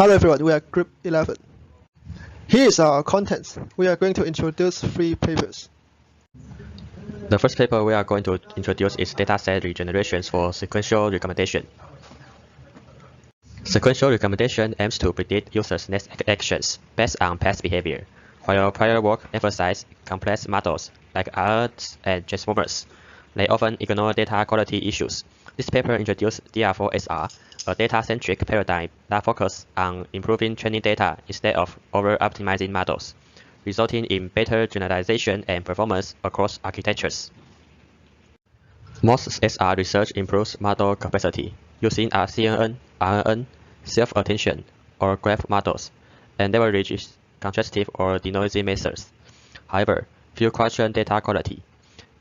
Hello everyone, we are Group 11. Here is our contents. We are going to introduce 3 papers. The first paper we are going to introduce is dataset regenerations for sequential recommendation. Sequential recommendation aims to predict users' next actions based on past behavior, while prior work emphasized complex models like ARTs and transformers. They often ignore data quality issues. This paper introduced DR4SR, a data-centric paradigm that focuses on improving training data instead of over-optimizing models, resulting in better generalization and performance across architectures. Most SR research improves model capacity using a CNN, RNN, self-attention, or graph models, and leverages contrastive or denoising methods. However, few question data quality.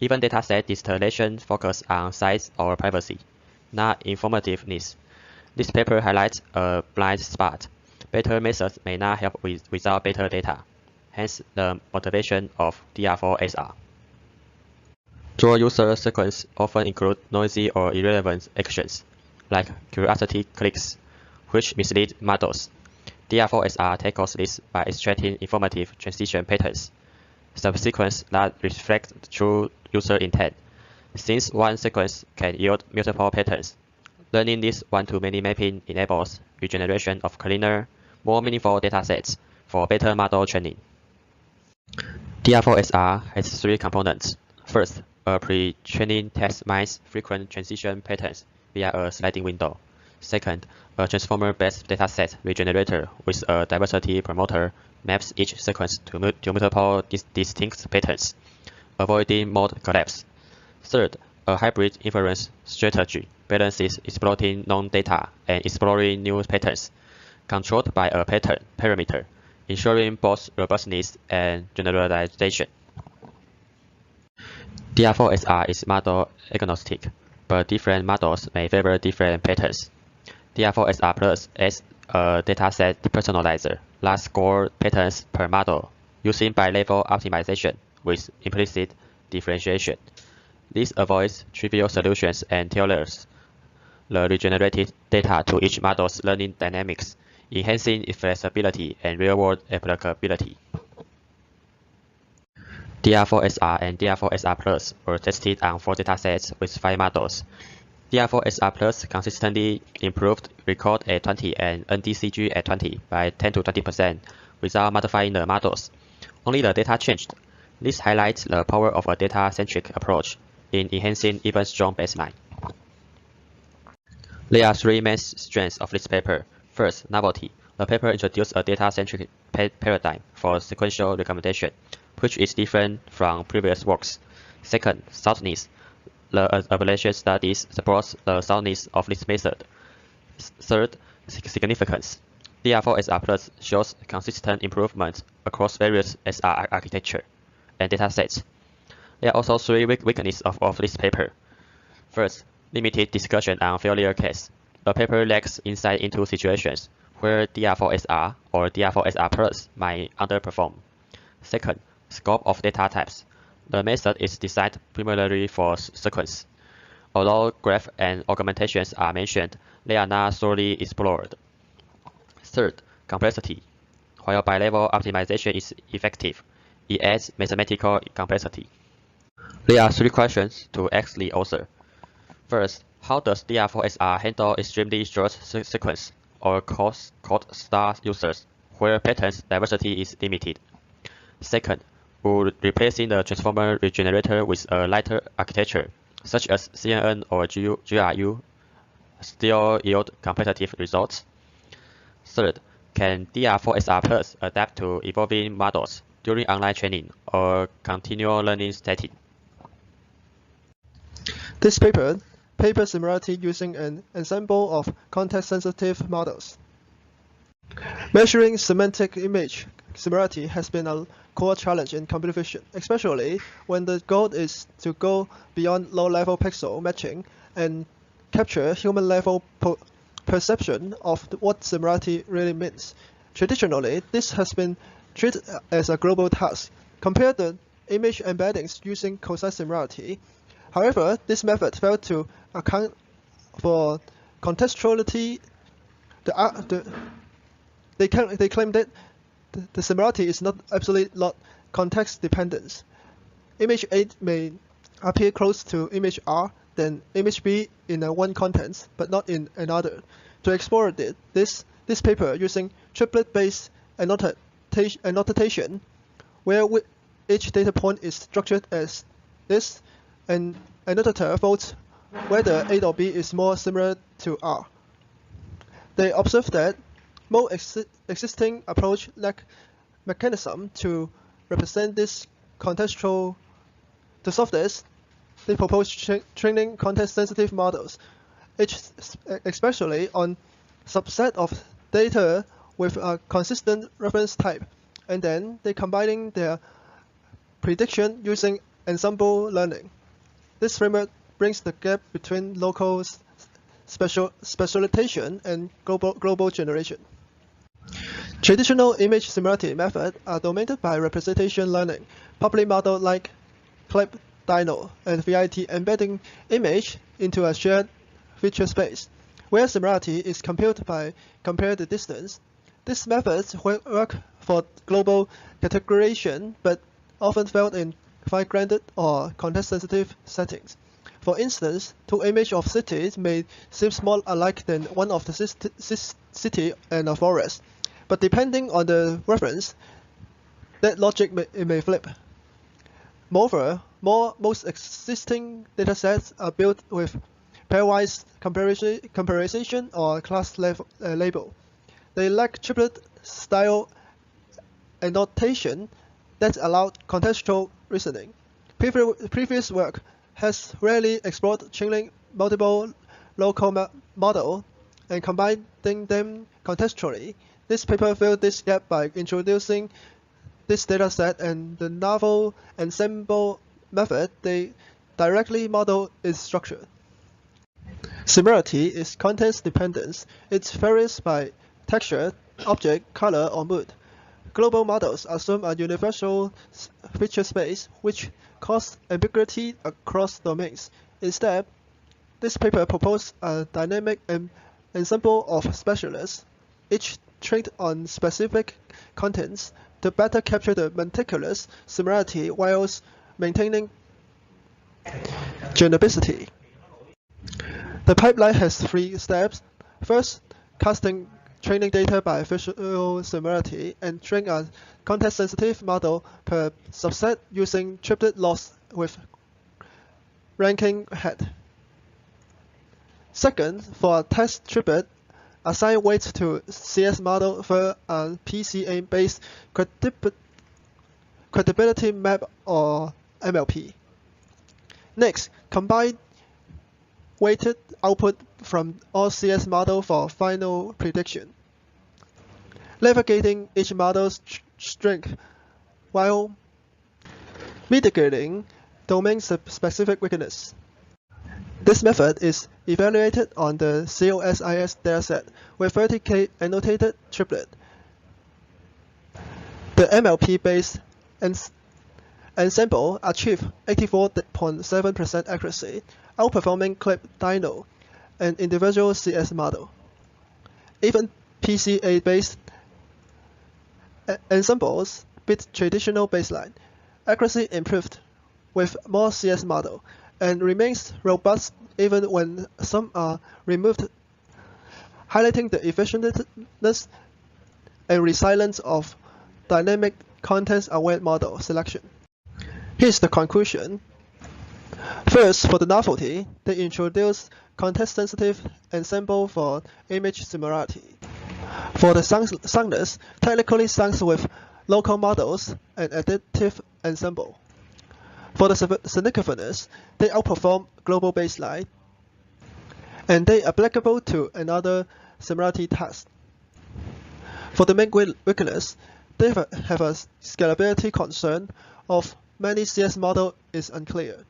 Even dataset distillation focus on size or privacy, not informativeness. This paper highlights a blind spot. Better methods may not help without better data, hence the motivation of DR4SR. Draw user sequence often include noisy or irrelevant actions, like curiosity clicks, which mislead models. DR4SR tackles this by extracting informative transition patterns, subsequences that reflect true user intent. Since one sequence can yield multiple patterns, learning this one-to-many mapping enables regeneration of cleaner, more meaningful datasets for better model training. DR4SR has 3 components. First, a pre-training test mines frequent transition patterns via a sliding window. Second, a transformer-based dataset regenerator with a diversity promoter maps each sequence to multiple distinct patterns, avoiding mode collapse. Third, a hybrid inference strategy balances exploiting known data and exploring new patterns, controlled by a pattern parameter, ensuring both robustness and generalization. DR4SR is model agnostic, but different models may favor different patterns. DR4SR Plus is a dataset personalizer that scores patterns per model using bi-level optimization with implicit differentiation. This avoids trivial solutions and tailors the regenerated data to each model's learning dynamics, enhancing its flexibility and real-world applicability. DR4SR and DR4SR Plus were tested on 4 datasets with 5 models. DR4SR Plus consistently improved record at 20 and NDCG at 20 by 10 to 20% without modifying the models. Only the data changed. This highlights the power of a data-centric approach in enhancing even strong baseline. There are 3 main strengths of this paper. First, novelty. The paper introduced a data-centric paradigm for sequential recommendation, which is different from previous works. Second, soundness. The evaluation studies supports the soundness of this method. Third, significance. DR4SR Plus shows consistent improvement across various SR architecture and datasets. There are also 3 weaknesses of this paper. First, limited discussion on failure case. The paper lacks insight into situations where DR4SR or DR4SR Plus might underperform. Second, scope of data types. The method is designed primarily for sequence. Although graph and augmentations are mentioned, they are not thoroughly explored. Third, complexity. While bi-level optimization is effective, it adds mathematical complexity. There are 3 questions to ask the author. First, how does DR4SR handle extremely short sequence or cold star users where patterns diversity is limited? Second, would replacing the transformer regenerator with a lighter architecture, such as CNN or GRU, still yield competitive results? Third, can DR4SR Plus adapt to evolving models during online training or continual learning setting? This paper similarity using an ensemble of context-sensitive models. Measuring semantic image similarity has been a core challenge in computer vision, especially when the goal is to go beyond low-level pixel matching and capture human-level perception of what similarity really means. Traditionally, this has been treated as a global task. Compare the image embeddings using cosine similarity. However, this method failed to account for contextuality. They claim that the similarity is not absolutely not context dependent. Image A may appear close to image R than image B in one context, but not in another. To explore this paper using triplet-based annotation, where each data point is structured as this, and annotator votes whether A or B is more similar to R. They observe that most existing approach lack mechanism to represent this contextual. To solve this, they propose training context-sensitive models, especially on subset of data with a consistent reference type, and then they combining their prediction using ensemble learning. This framework brings the gap between local specialization and global generation. Traditional image similarity methods are dominated by representation learning, public model like CLIP, Dino, and VIT embedding image into a shared feature space, where similarity is computed by compare the distance. These methods work for global categorization, but often fail in fine-grained or context-sensitive settings. For instance, two images of cities may seem more alike than one of the city and a forest, but depending on the reference, that logic may flip. Moreover, most existing datasets are built with pairwise comparison or class label. They lack triplet-style annotation that allow contextual reasoning. Previous work has rarely explored training multiple local models and combining them contextually. This paper filled this gap by introducing this dataset and the novel ensemble method. They directly model its structure. Similarity is context dependent. It varies by texture, object, color, or mood. Global models assume a universal feature space which causes ambiguity across domains. Instead, this paper proposed a dynamic ensemble of specialists, each trained on specific contents to better capture the meticulous similarity whilst maintaining genericity. The pipeline has 3 steps. First, casting training data by visual similarity and train a context-sensitive model per subset using triplet loss with ranking head. Second, for a test triplet, assign weights to CS model for a PCA-based credibility map or MLP. Next, combine weighted output from all CS models for final prediction, navigating each model's strength while mitigating domain-specific weakness. This method is evaluated on the COSIS dataset with 30K annotated triplet. The MLP-based ensemble achieved 84.7% accuracy, outperforming CLIP, Dino, and individual CS model. Even PCA-based ensembles beat traditional baseline. Accuracy improved with more CS model and remains robust even when some are removed, highlighting the effectiveness and resilience of dynamic context-aware model selection. Here's the conclusion. First, for the novelty, they introduced context-sensitive ensemble for image similarity. For the soundness, technically sounds with local models and additive ensemble. For the significance, they outperform global baseline, and they are applicable to another similarity task. For the main weakness, they have a scalability concern of many CS model is unclear,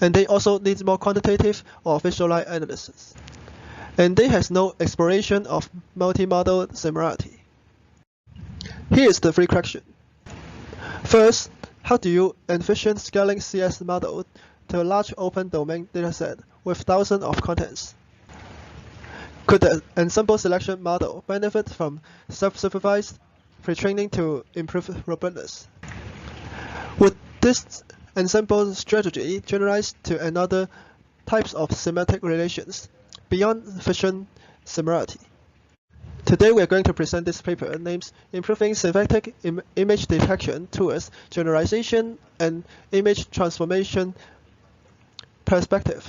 and they also need more quantitative or visualized analysis. And they has no exploration of multi-model similarity. Here is the 3 questions. First, how do you envision scaling CS model to a large open domain dataset with thousands of contents? Could the ensemble selection model benefit from self-supervised pre-training to improve robustness? Would this ensemble strategy generalize to another types of semantic relations beyond vision similarity? Today we are going to present this paper named Improving Syntactic Image Detection Towards Generalization and Image Transformation Perspective.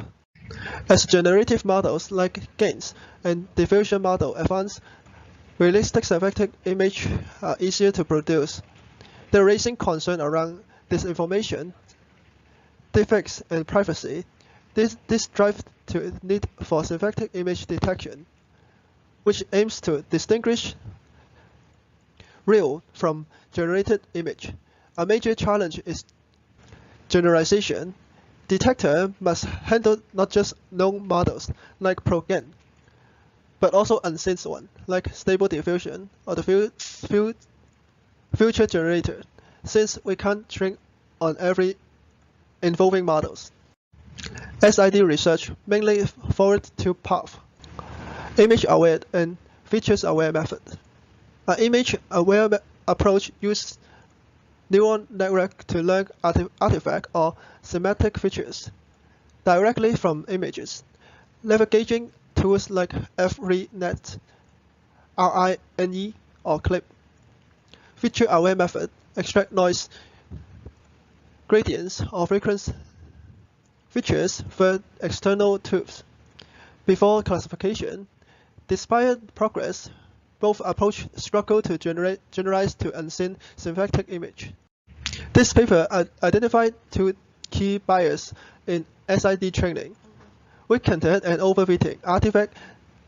As generative models like GANs and diffusion model advance, realistic syntactic images are easier to produce. The raising concern around disinformation, deepfakes, and privacy. This drives to a need for syntactic image detection, which aims to distinguish real from generated image. A major challenge is generalization. Detector must handle not just known models like ProGAN, but also unseen ones like Stable Diffusion or the future generator, since we can't train on every involving models. SID research mainly followed two paths: image-aware and features-aware method. An image-aware approach uses neural network to learn artifact or semantic features directly from images, leveraging tools like FReNet, RINE, or CLIP. Feature-aware method extract noise gradients or frequency features for external tools. Before classification, despite progress, both approaches struggle to generalize to unseen syntactic image. This paper identified two key biases in SID training: weak content and overfitting artifact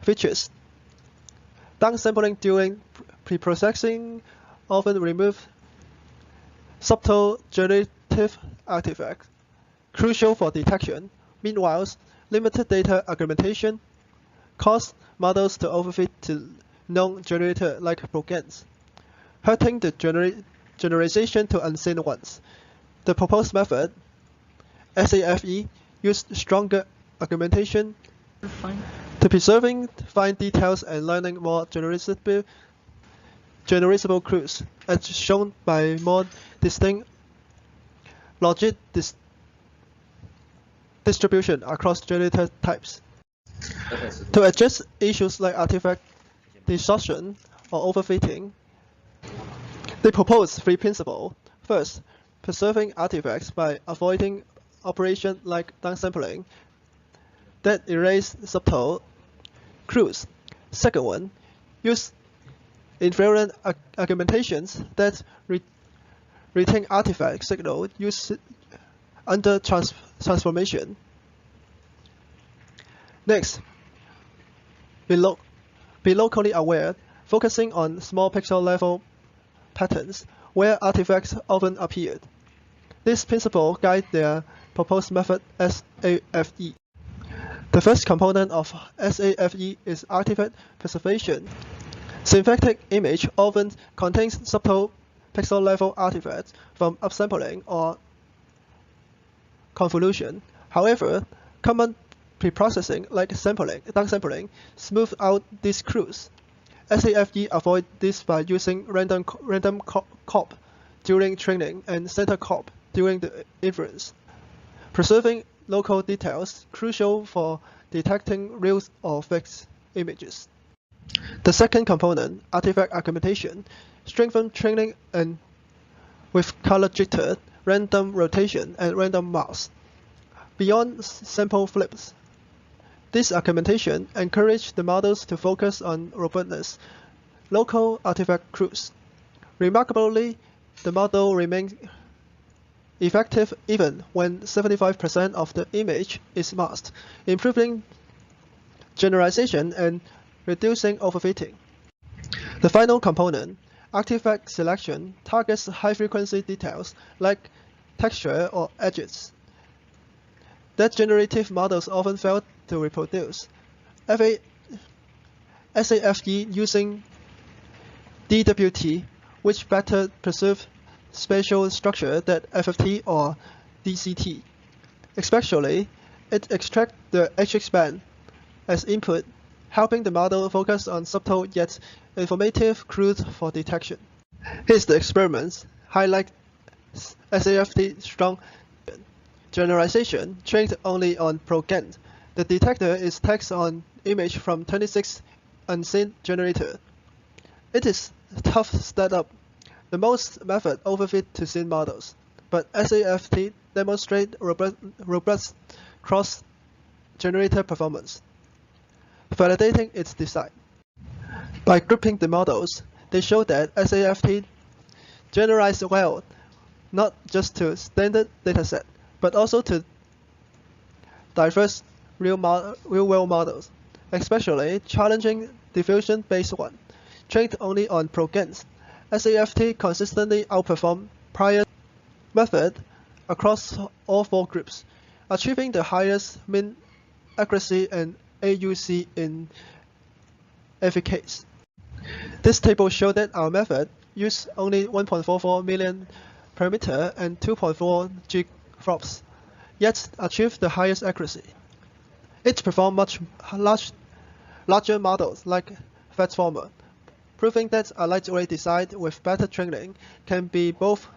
features. Downsampling during preprocessing often removes subtle generative artifacts, crucial for detection. Meanwhile, limited data augmentation cause models to overfit to known generator like ProGANs, hurting the generalization to unseen ones. The proposed method, SAFE, used stronger augmentation to preserving fine details and learning more generalizable clues, as shown by more distinct logic distribution across generator types. To address issues like artifact distortion or overfitting, they propose three principles. First, preserving artifacts by avoiding operations like downsampling that erase subtle clues. Second one, use invariant augmentations that retain artifact signal used under transformation. Next, be locally aware, focusing on small pixel level patterns where artifacts often appear. This principle guides their proposed method SAFE. The first component of SAFE is artifact preservation. Syntactic image often contains subtle pixel level artifacts from upsampling or convolution. However, common preprocessing like downsampling smooth out these clues. SAFE avoids this by using random cop during training and center cop during the inference, preserving local details crucial for detecting real or fake images. The second component, artifact augmentation, strengthens training and with color jitter, random rotation, and random mask beyond sample flips. This augmentation encourages the models to focus on robustness, local artifact clues. Remarkably, the model remains effective even when 75% of the image is masked, improving generalization and reducing overfitting. The final component, artifact selection, targets high-frequency details like texture or edges that generative models often fail to reproduce. SAFE using DWT, which better preserve spatial structure than FFT or DCT. Especially, it extracts the HX band as input, helping the model focus on subtle yet informative clues for detection. Here's the experiments highlight SAFT's strong generalization trained only on ProGAN. The detector is text on image from 26 unseen generator. It is a tough setup, the most method overfit to scene models, but SAFT demonstrate robust cross-generator performance, validating its design. By grouping the models, they show that SAFT generalizes well, not just to standard dataset, but also to diverse real-world models, especially challenging diffusion-based one. Trained only on ProGANs, SAFT consistently outperformed prior method across all 4 groups, achieving the highest mean accuracy and AUC in every case. This table shows that our method used only 1.44 million parameter and 2.4 gflops, yet achieved the highest accuracy. It performed much larger models like FastFormer, proving that a lightweight design with better training can be both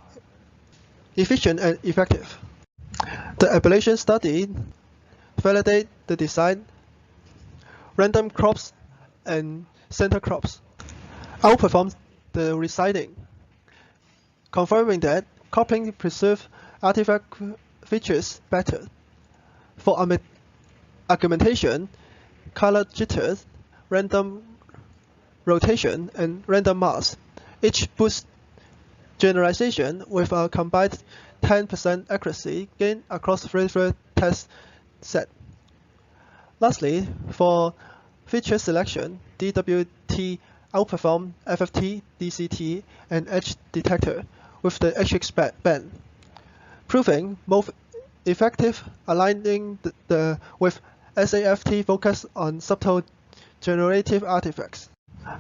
efficient and effective. The ablation study validated the design, random crops and center crops outperformed the residing, confirming that coupling preserves artifact features better. For augmentation, color jitters, random rotation, and random mass, each boosts generalization with a combined 10% accuracy gain across 3 test set. Lastly, for feature selection, DWT outperformed FFT, DCT, and edge detector with the HX band, proving most effective, aligning with SAFT focus on subtle generative artifacts.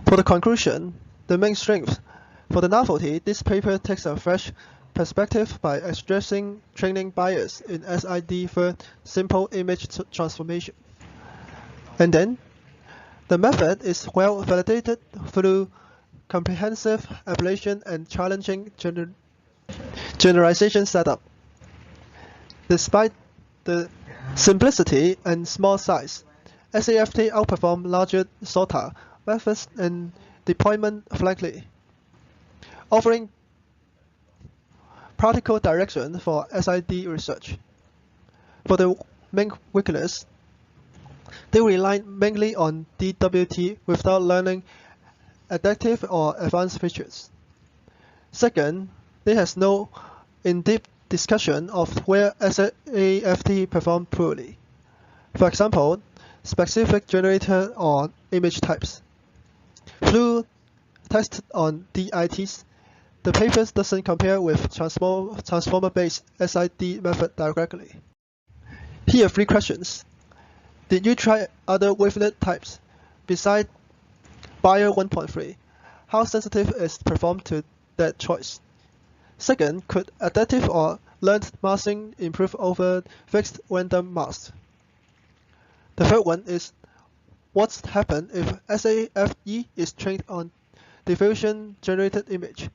For the conclusion, the main strength. For the novelty, this paper takes a fresh perspective by addressing training bias in SID for simple image transformation. And then, the method is well validated through comprehensive ablation and challenging generalization setup. Despite the simplicity and small size, SAFT outperformed larger SOTA methods and deployment frankly, offering practical direction for SID research. For the main weakness, they rely mainly on DWT without learning adaptive or advanced features. Second, there has no in-depth discussion of where SAFT performed poorly. For example, specific generator or image types. Through tested on DITs, the paper doesn't compare with transformer-based SID method directly. Here are 3 questions. Did you try other wavelet types besides Bayer 1.3? How sensitive is performed to that choice? Second, could adaptive or learned masking improve over fixed random masks? The third one is, what happens if SAFE is trained on diffusion-generated image?